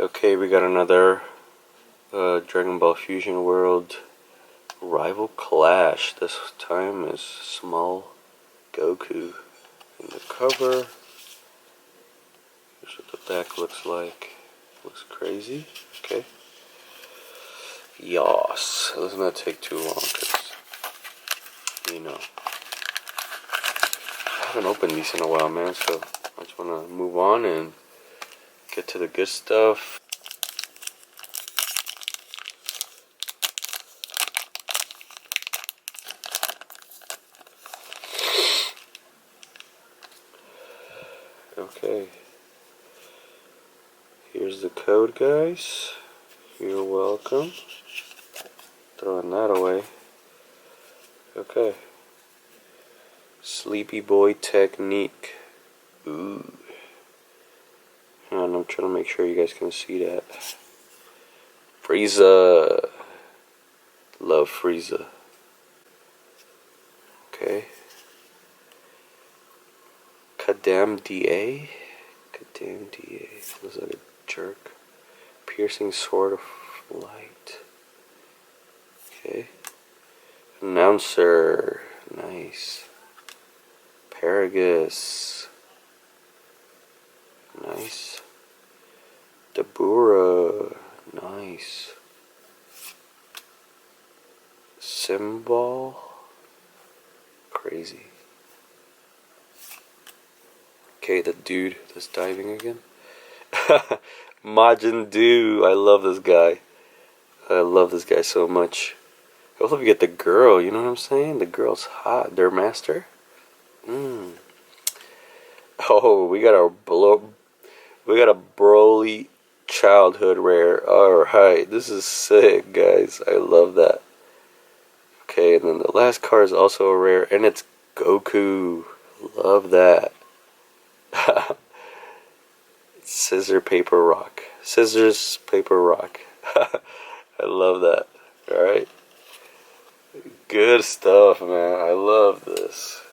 Okay, we got another Dragon Ball Fusion World Rival Clash. This time is Small Goku. In the cover, here's what the back looks like. Looks crazy. Okay. Yas. Let's not take too long because, you know, I haven't opened these in a while, man. So I just want to move on and get to the good stuff. Okay. Here's the code, guys. You're welcome. Throwing that away. Okay. Sleepy Boy Technique. Ooh. And I'm trying to make sure you guys can see that. Frieza. Love Frieza. Okay. Kadam DA. Kadam DA. Looks like a jerk. Piercing Sword of Light. Okay. Announcer. Nice. Paragus. Nice. Dabura. Nice. Symbol. Crazy. Okay, the dude that's diving again. Majin Doo. I love this guy. I love this guy so much. I hope we get the girl, you know what I'm saying? The girl's hot. Their master? Oh, we got a Broly childhood rare. Alright, this is sick, guys. I love that. Okay, and then the last card is also a rare, and it's Goku. Love that. Scissor, paper, rock. Scissors, paper, rock. I love that. Alright. Good stuff, man. I love this.